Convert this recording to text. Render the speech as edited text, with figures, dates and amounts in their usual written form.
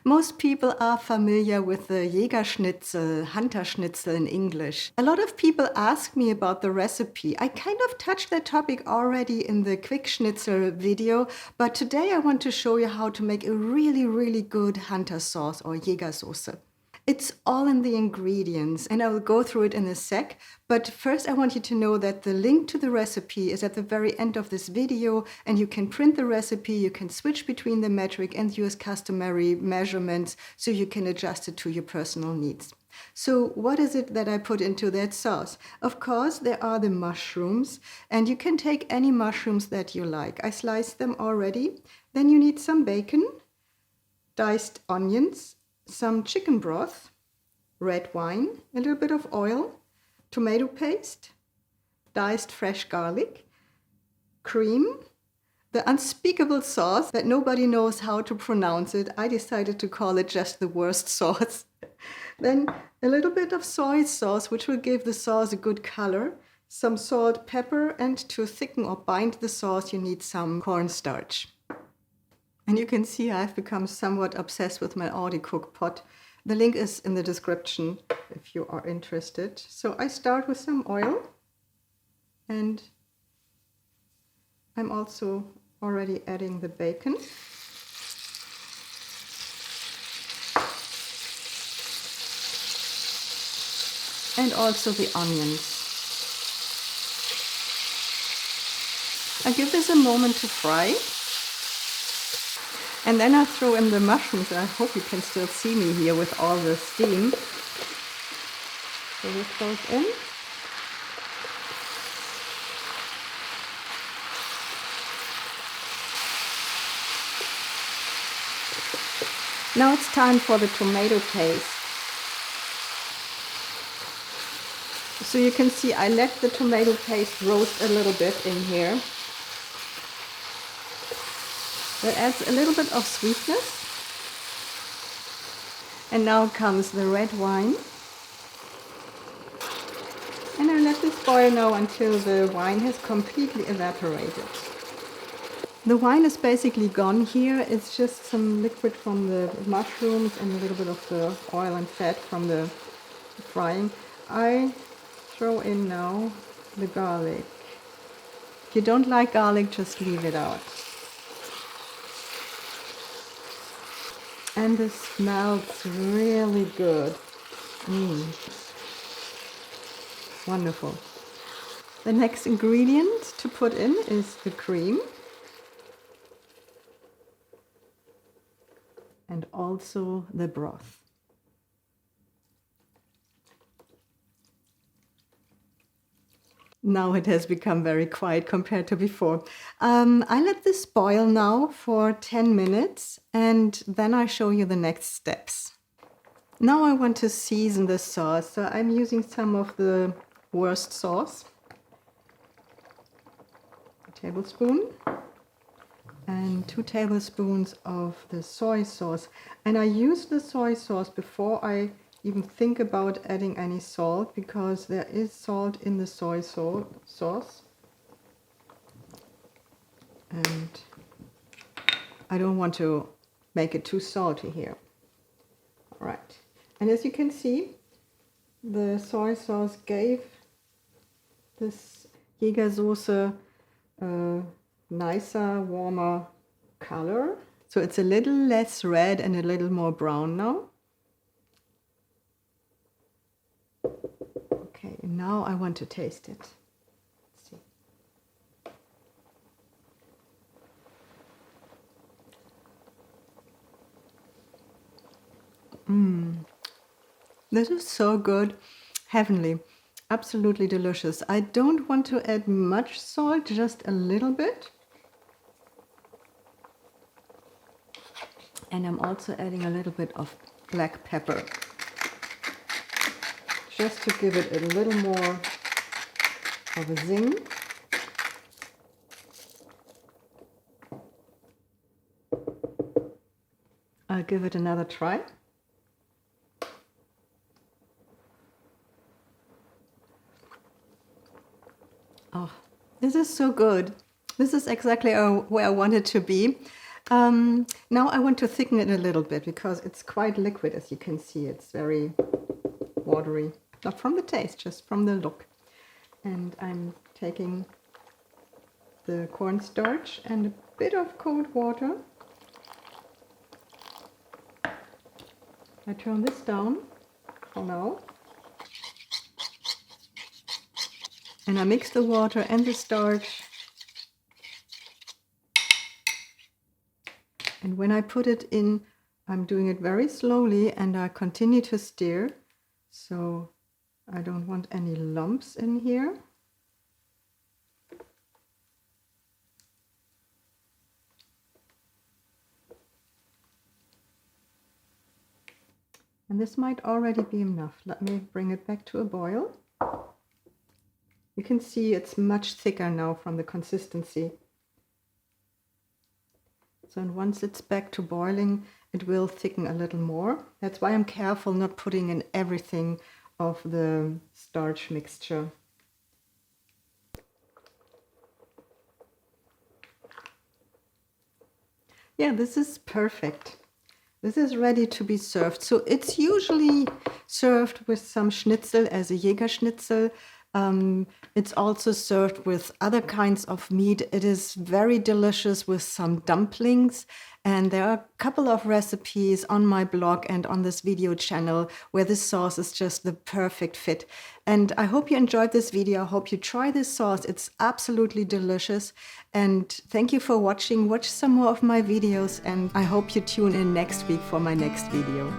Most people are familiar with the Jaeger Schnitzel, Hunter Schnitzel in English. A lot of people ask me about the recipe. I kind of touched that topic already in the quick Schnitzel video, but today I want to show you how to make a really good Hunter sauce or Jaeger sauce. It's all in the ingredients, and I will go through it in a sec. But first I want you to know that the link to the recipe is at the very end of this video, and you can print the recipe, you can switch between the metric and use customary measurements so you can adjust it to your personal needs. So what is it that I put into that sauce? Of course, there are the mushrooms, and you can take any mushrooms that you like. I sliced them already. Then you need some bacon, diced onions, some chicken broth, red wine, a little bit of oil, tomato paste, diced fresh garlic, cream, the unspeakable sauce that nobody knows how to pronounce it. I decided to call it just the worst sauce. Then a little bit of soy sauce, which will give the sauce a good color, some salt, pepper, and to thicken or bind the sauce, you need some cornstarch. And you can see I've become somewhat obsessed with my Audi cook pot. The link is in the description if you are interested. So I start with some oil, and I'm also already adding the bacon. And also the onions. I give this a moment to fry. And then I throw in the mushrooms. I hope you can still see me here with all the steam. So this goes in. Now it's time for the tomato paste. So you can see I let the tomato paste roast a little bit in here. That adds a little bit of sweetness. And now comes the red wine. And I let this boil now until the wine has completely evaporated. The wine is basically gone here. It's just some liquid from the mushrooms and a little bit of the oil and fat from the frying. I throw in now the garlic. If you don't like garlic, just leave it out. And this smells really good. Wonderful. The next ingredient to put in is the cream. And also the broth. Now it has become very quiet compared to before. I let this boil now for 10 minutes and then I show you the next steps. Now I want to season the sauce, so I'm using some of the worst sauce. A tablespoon and 2 tablespoons of the soy sauce. And I use the soy sauce before I even think about adding any salt, because there is salt in the soy sauce. And I don't want to make it too salty here. All right. And as you can see, the soy sauce gave this Jaeger sauce a nicer, warmer color. So it's a little less red and a little more brown now. Okay, and now I want to taste it. Let's see. This is so good. Heavenly. Absolutely delicious. I don't want to add much salt, just a little bit. And I'm also adding a little bit of black pepper, just to give it a little more of a zing. I'll give it another try. Oh, this is so good. This is exactly where I want it to be. Now I want to thicken it a little bit because it's quite liquid, as you can see. It's very watery. Not from the taste, just from the look. And I'm taking the cornstarch and a bit of cold water. I turn this down for now. And I mix the water and the starch. And when I put it in, I'm doing it very slowly and I continue to stir. So I don't want any lumps in here. And this might already be enough. Let me bring it back to a boil. You can see it's much thicker now from the consistency. So once it's back to boiling, it will thicken a little more. That's why I'm careful not putting in everything of the starch mixture. Yeah, this is perfect. This is ready to be served. So it's usually served with some schnitzel as a Jaeger schnitzel. It's also served with other kinds of meat. It is very delicious with some dumplings. And there are a couple of recipes on my blog and on this video channel where this sauce is just the perfect fit. And I hope you enjoyed this video. I hope you try this sauce. It's absolutely delicious. And thank you for watching. Watch some more of my videos and I hope you tune in next week for my next video.